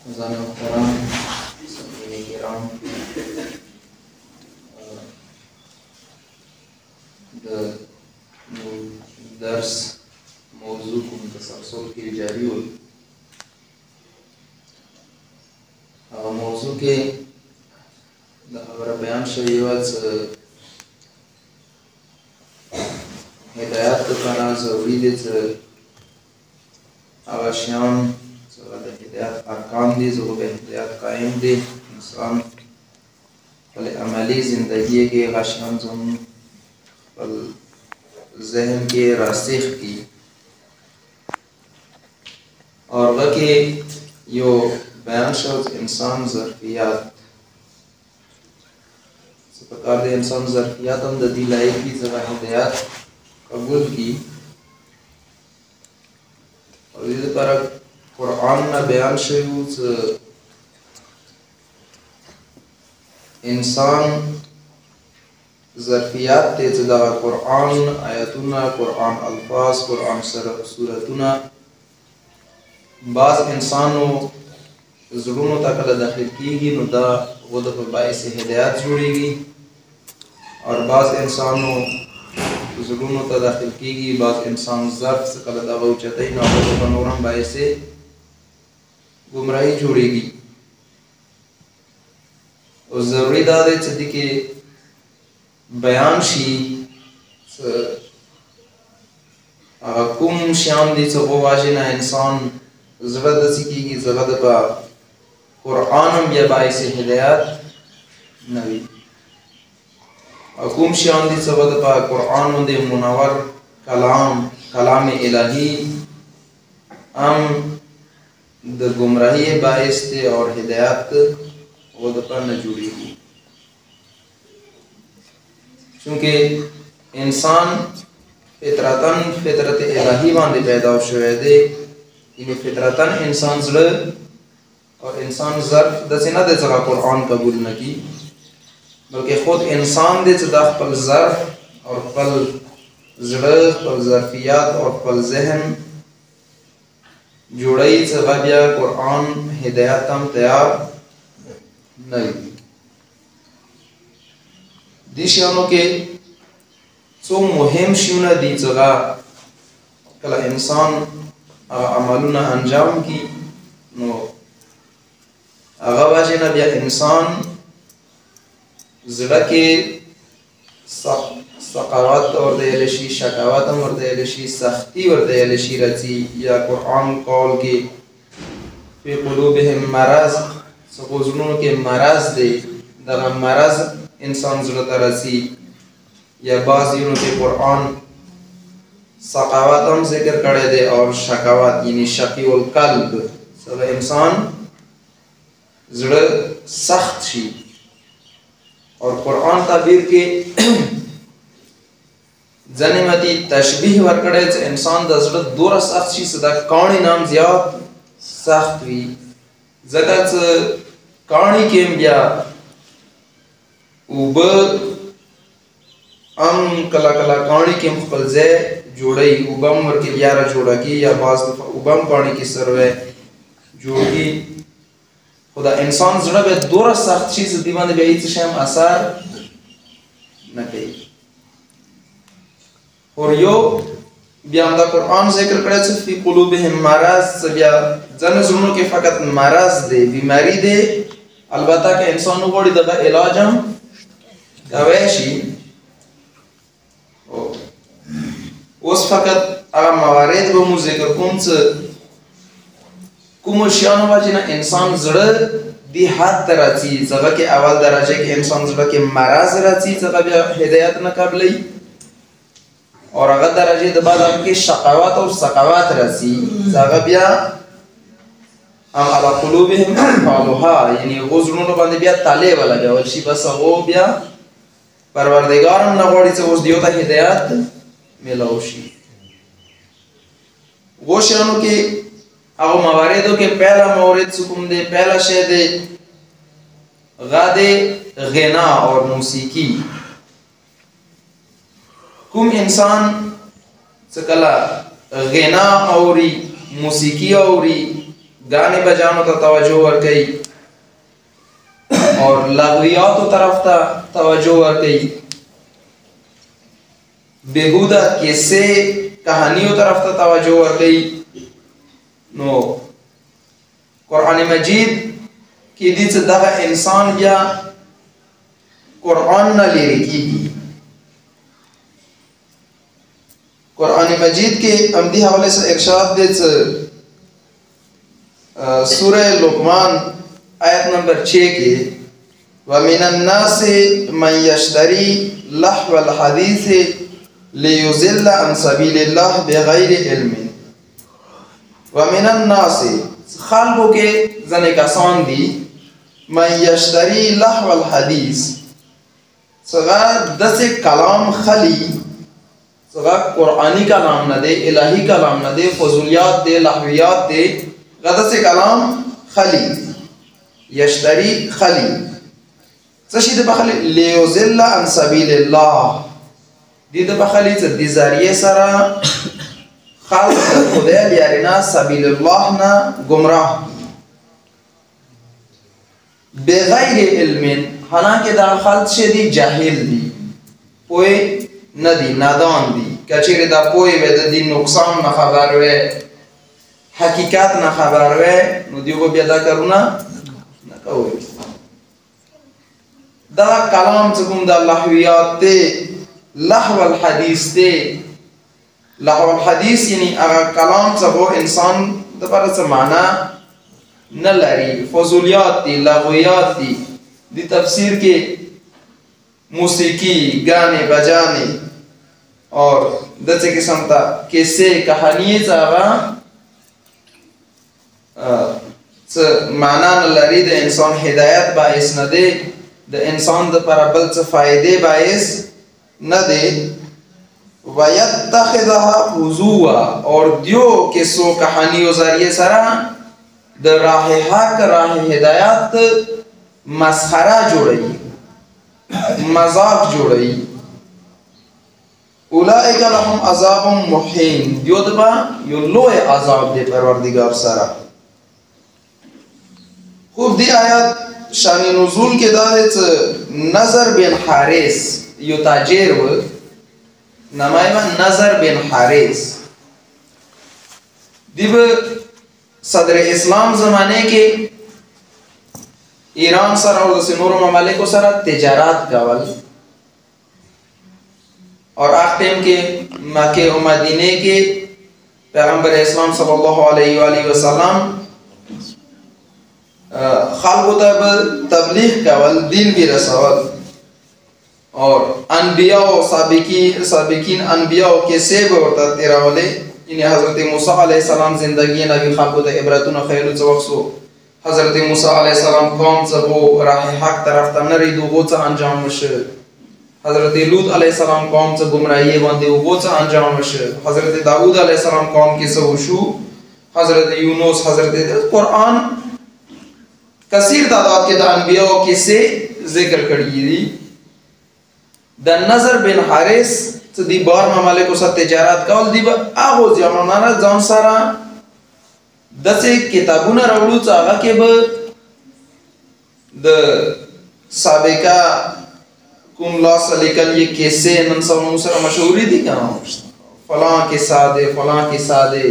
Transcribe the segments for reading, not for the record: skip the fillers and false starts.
अज़ान मुहतरम समीईन किराम दर्स मौजू को तसलसल की जारी हुई मौजू के बयान शरीवत हिदायत करना ज़रूरी है। आशियान हिदायत अरकान दी जो हिदायत कायम दी इंसान पहले अमली ज़िंदगी के आशियान जो जहन के रास्ते की और वके यो बयान शब्द इंसान ज़र्फियात प्रकार दे इंसान ज़र्फियात हम ददी लाइफ की जगह हिदायत कबूल की और इस पर कुरान में बयान शयूज इंसान ज़र्फियात ते जदा कुरान आयतुना कुरान अल्फाज कुरान सूरतुना बाज़ इंसानों ज़ुलूनों तक दाखिल की नुदा वो दफ़ा बाइस हिदायत जुड़ेगी और बाज़ इंसानों ज़ुलूनों तक दाखिल की बाज़ इंसान ज़र्फ से कल दवा उचते ना वो दफ़ा नूरम बाइस गुमराही जुड़ेगी और ज़रूरी दादे चदी के बयान शी कुम श्याम दी वो वाजिना इंसान ज़रद सीखी की ज़रद पा कुरान या बाइस हिदायत नबी कुम श्याम दी ज़रद पा कुरान दे मुनव्वर कलाम इलाही द गुमराही बाइस थे और हिदायत वो दफा न जुड़ी हुई क्योंकि इंसान फितरत इलाही वांदे पैदा शुए दे इन्हें फितरतन इंसान ज़र और इंसान ज़र्फ दसे न दे सका कुरान कबूल न की बल्कि खुद इंसान दे चदा पल ज़र्फ और पल ज़र पल ज़र्फियात और पल जहन जुड़ाई सबाबिया कुरान हिदायत हम तैयार नहीं दिशानों के सो मुहिम शुना दी जगह कला इंसान अमलुना अंजाम की नो आगावाजे न बिया इंसान ज़रा के सकावत और देलशी शकावत और देलशी सख्ती और देलशी रची या कुरान कौल के फी कुलूबिहिम मरज़ सपोज़ुनों के मरज़ दे दगा मरज़ इंसान ज़रा रची या बाज़ यूं के कुरान सकावत हम जिक्र करे दे और शकावत यानी शकी वल कल्ब सब इंसान ज़रा सख्त शी और कुरान ताबीर के जनिमती तशबीह वर्कड़े इंसान दज़रा दूर सख्त शी सदा कौनी नाम ज़्यादा सख्त हुई जगत कौनी के या उब कला कला कौनी के मुखलजे जोड़ई उबम वर के यारा जोड़ा की या बाज़ उबम कौनी की सरवे जोड़ी खुदा इंसान ज़रा बे दूर सख्त शी से दीवाने बे इस शम असर न कई और यो बियाम दा कुरान जिक्र करे से फी कुलूबिहिम मरज़ सबिया जन जुनों के फकत मरज़ दे बीमारी दे अलबत्ता के इंसानों बड़ी दगा इलाज हम कवेशी उस फकत अगर मवारिद वो मुझे जिक्र कौन से कुमुशियान वाजिना इंसान ज़रा दी हाथ दराची जगह के अवल दराजे के इंसान ज़रा के मरज़ राची जगह बिया हिदायत न कबली और अगर दराजे दबाद आपके शकावत और सकावत राची जगह बिया हम अला कुलूबिहिम अक़फ़ालुहा यानी वो ज़ुनून बंदे बिया ताले वाला बिया वल्शी बस वो बिया परवरदिगार हम नगोड़ी से उस दियोता हिदायत मिलाओशी वो शानों के अगर मवारिदों के पहला मौरिद सुकुम दे पहला शे दे गादे ग़िना और मौसीकी कुम इंसान सकला ग़िना औरी मौसीकी औरी गाने बजानों ता तवज्जो वर्कई और लग़वियात तरफ ता तवज्जो वर्कई, बेहुदा किस्से कहानियों तरफ ता तवज्जो वर्कई। नो कुरान मजीद की दी से दगा इंसान या कुरान न ले की कुरान मजीद के अमदी हवाले से इरशाद दे सूरह लुक़मान आयत नंबर 6 के वमिनन नासि मन यश्तरी लहवल हदीस लियुज़िल्ल अन सबीलिल्लाह बिग़ैरि इल्मिन। वमिनन नासि खालकों के जने कसान दी मन यश्तरी लहवल हदीस सगा दसे कलाम खली सगा कुरानी कलाम न दे, इलाही कलाम न दे, फज़ूलियात दे, लहवियात दे, गदसे कलाम खली यश्तरी खली सशीद बखली लियुज़िल्ल अन सबीलिल्लाह दीद बखली से दिजारिये सरा खाल्क खुदा यारिना सबीलिल्लाह ना गुमराह बेगैर इल्मिन हालांकि दाल खाल्क से दी जाहिल दी पोए नदी नादान दी कचेरे दा पोए वेद दी नुकसान न खबर वे हकीकत न खबर वे नुदियो को बिदा करूना न कहो दा कलाम चकुम दा लहवियात ते लहवल हदीस ते लहवल हदीस यानी अगर कलाम चको इंसान दोबारा से माना न लरी फज़ूलियात ती लग़वियात ती दी तफसीर के मूसीकी गाने बजाने और दचे किस्म ता किस्से कहानियाँ चावा माना न लरी द इंसान हिदायत बाइस न दे द इंसान द परबल से फायदे बाइस न दे वयत्तखिज़हा हुज़ुवा और दियो किस्सों कहानियों ज़रिए सरा द राह हक राह हिदायत मस्खरा जोड़ई मजाक जोड़ई उलाइका लहुम अज़ाबुम मुहीन दियो दबा यो लोए अज़ाब दे परवरदिगार सरा। खूब दी आयत शानी नुज़ूल के दारे नज़र बिन हारिस यो ताजेर व नमाइमा नज़र बिन हारिस दिब सदर इस्लाम ज़माने के ईरान सर और नूर ममालिकों सर तिजारत कावल और आखिर के मक्के और मदीने के पैगंबर इस्लाम सल्लल्लाहु अलैहि वसल्लम खालको तबलीग कावल दीन की रसावल और अनबिया साबिकीन अनबिया के सेब होता तेरा वाले इन्हें हज़रत मूसा अलैहिस्सलाम ज़िंदगी नबी खालको ता इब्रतुन खैलु चवक्सो हज़रत मूसा अलैहिस्सलाम कौम सबो राह हक तरफ तनरी दो गोचा अंजाम वश हज़रत लूत अलैहिस्सलाम कौम से गुमराही बंदे वो गोचा अंजाम वश हज़रत दाऊद अलैहिस्सलाम कौम के सबुशु हज़रत यूनुस हज़रत कुरान कसीर तादाद के अनबिया के से जिक्र करी दी द नज़र बिन हारिस दी बार ममालिक उस तिजारत कावल दी आगो जमाना जौन सारा दसे किताबुना रवलू चागा के ब द साबिका कुमला सलिकल ये कैसे नंसा मुसरा मशहूरी दी क्या फलां के सादे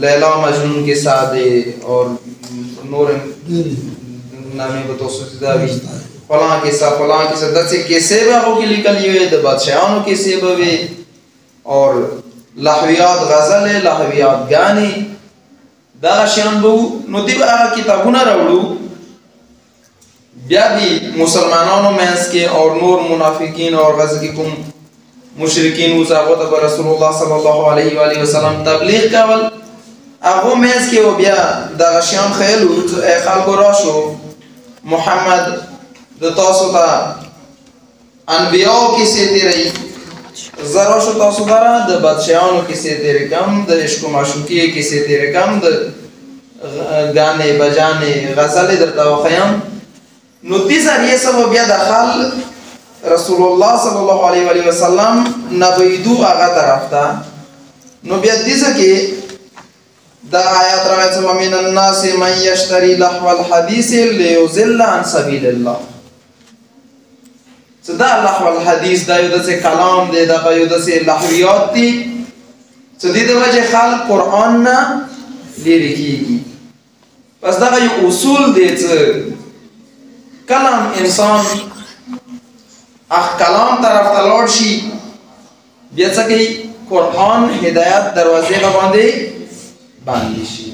लैला मजनून के सादे और नूर नामी को तो सुचिदा भी फलां के साथ दसे कैसे बाबू की लिखल ये द बादशाहों के सेबवे और लहवियात गज़ल लहवियात गाने दाशियान बु नुतिबा किताबुना रवलू ब्या भी मुसलमानों में के और नूर मुनाफिकीन और गज़कीकुम मुशरिकीन उसावत पर रसूलुल्लाह सल्लल्लाहु अलैहि वसल्लम तबलीग कावल आगो में के वो ब्या दाशियान खैलू ए खालको राशो मोहम्मद द तौसुता अनबियाओं की से तेरी ज़राशो तौसुदारा द बादशाहों की से तेरे कम द इश्क़ माशूकी की से तेरे कम द गाने बजाने गज़ल दरता वख़यम नुतीज़ा ये सब बिया दखाल रसूलुल्लाह सल्लल्लाहु अलैहि वसल्लम नबीदू आगा तरफ था नुबियतीज़ा के دا آیات راغی چې ومن الناس من یشتری لهو الحدیث لیضل عن سبیل الله. چې دا لهو الحدیث دا یو داسې کلام دی، دا یو داسې لهویات دي چې دې د وجې خلک قرآن نه لرې کېږي. پس دغه یو اصول دی چې کلام انسان کلام طرف ته لاړ شي، بیا څه کوي؟ قرآن هدایت دروازې به باندې شي.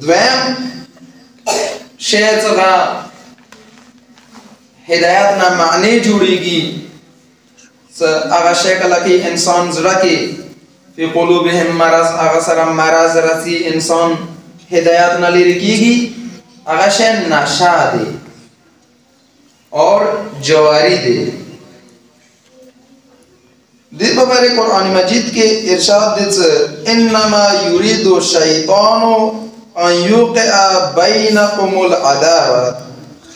دویم شی څنګه هدایت نه معنی جوړیږي، هغه شی کله کې انسان زړه کې فی قلوبهم مرض، هغه سره مرض رسی، انسان هدایت نه لرې کېږي، هغه شی نشه دی اور جواری دی. دې په باره قرآن مجید کې ارشاد دی چې انما یرید الشیطان ان یوقع بینکم العداوة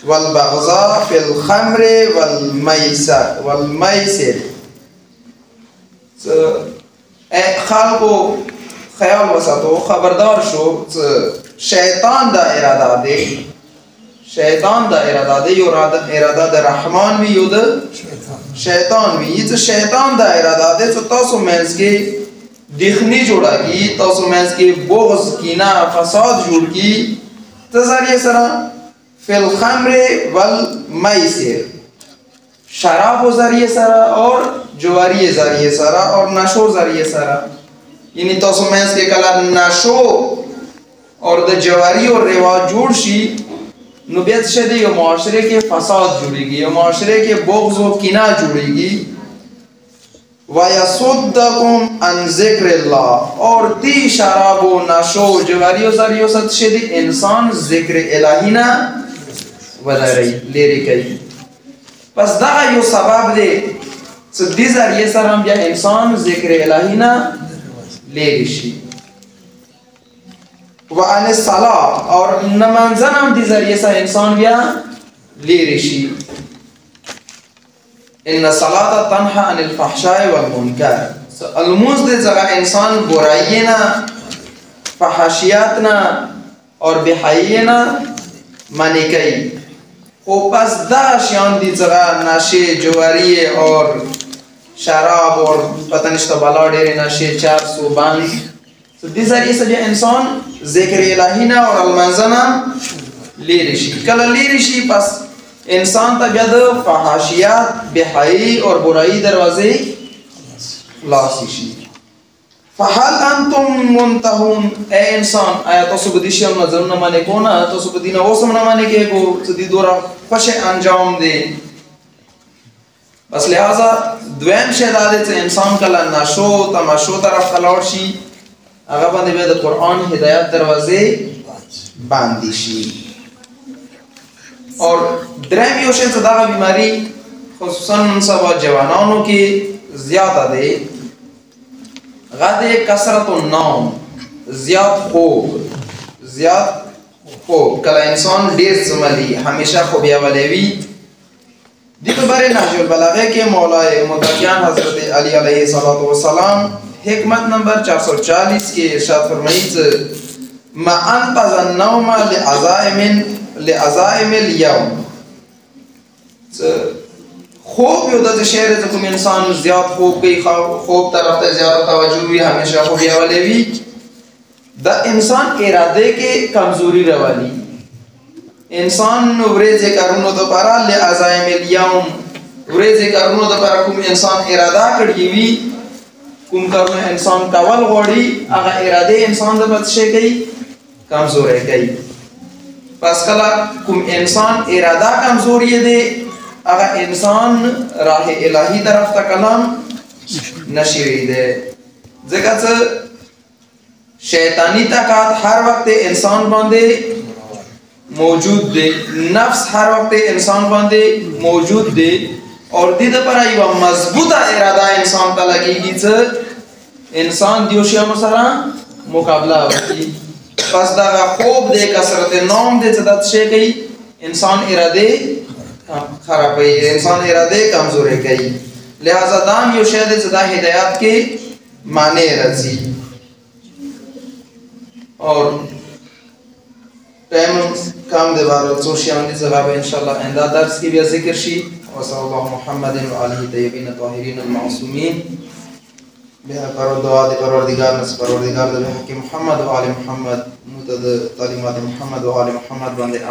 والبغضاء فی الخمر والمیسر. خلقو خیال وساتو، خبردار شو شیطان دا اراده دی، شیطان دا اراده دی، یو اراده د رحمان وی یو د شیطان وی. چې شیطان دا اراده دی چې تاسو منځ کې دښمني جوړه کی، تاسو منځ کې بغض، کینه، فساد جوړ کی، څه ذریعه سره؟ فی الخمر والمیسر، شراب و ذریعه سره اور جواری ذریعه سره اور نشو ذریعه سره. یعنی تاسو منځ کې کله نشو اور د جواری او رواج جوړ شي، نو بیا څه دی؟ یو معاشره کې فساد جوړیږي، یو معاشره کې بغض او کینه جوړیږي. وَيَصُدَّكُمْ عَنْ ذِكْرِ اللَّهِ، اور دی شراب و نشو و جواری و ذریعه سره څه دی؟ انسان ذکر الهی نه لرې کوي. پس دغه یو سبب دی چې دې ذریعه سره بیا انسان ذکر الهی نه لرې شي. وعن الصلاة، اور نمازن هم دې ذریعه سره انسان بیا لرې شي. ان الصلاة تنهى عن الفحشاء والمنکر، الموز دې ځای انسان برایی نه، فحاشیات نه اور بحیی نه منع کوي. خو پس دا شیان دي ځای نشه، جواری اور شراب اور پتہ نشته بالا ډېرې نشې، چرس و بانګ، دې ذریعه سره انسان ذکر الهی نه اور المنځ نه لرې شي. کله لرې شي پس انسان ته بیا د فحاشیات، بحیی اور برائی دروازې خلاص شي. فهل انتم منتهون، اے انسان آیا تاسو به دې شیانو نه ځانونه منې کوو نه؟ تاسو به دې نه اوس هم نه منې کېږو چې دې دومره خوشی انجام دی. بس لہذا دویم شی دا دی چې انسان کله نشو تماشو طرف ته لاړ شي، هغه باندې بیا د قرآن هدایت دروازې باندې شي. اور دریم یو شی چې دغه بیماری خصوصا سبا جوانانو کې زیاته دی، غد کثرت النوم، زیاد خوب. کله انسان ډیر سملی همیشه خوبیاولی وي. دې په باره نهج البلاغه کې مولای متقیان حضرت علی علیه السلام حکمت نمبر 440 کې ارشاد فرمایي چې ما انقذ النوم لعزائم اليوم. خوب یو د شعر ته کوم انسان زیات خوب کوي، خوب طرف ته زیات توجه وي، همیشه خوبیاولی وي، دا انسان اراده کې کمزوری راولي. انسان ورځې کارونو لپاره لعزائم اليوم، ورځې کارونو لپاره کوم انسان اراده کړی وي، کوم کارونه انسان کول غواړي، هغه اراده انسان د بد شي کوي، کمزوري کوي. پس کله کوم انسان اراده کمزوری دی، هغه انسان راه الهی طرف ته کلام نشي دی. ځکه چې شیطانی طاقت هر وخت انسان باندې موجود دی، نفس هر وخت انسان باندې موجود دی، اور دې لپاره یو مضبوطه اراده انسان ته لګیږي چې انسان دیو شیانو سره مقابله وکړي. پس دا خوب دی، کثرت نوم دی چې دا څه کوي؟ انسان اراده خرابوي، انسان اراده کمزوري کوي. لہذا دام یو شی دی چې دا هدایت کې معنی راځي. और टाइम काम दे बार सोशियाली जगह पे इंशाल्लाह आइंदा दर्स की भी जिक्र शी और सल्लल्लाहु मुहम्मदिन व आलिहि तय्यबीन ताहिरीन मासूमीन बिहा करो दुआ दे परवरदिगार नस परवरदिगार दे हक मोहम्मद व आलि मोहम्मद मुतद तालीमात मोहम्मद व आलि मोहम्मद बंदे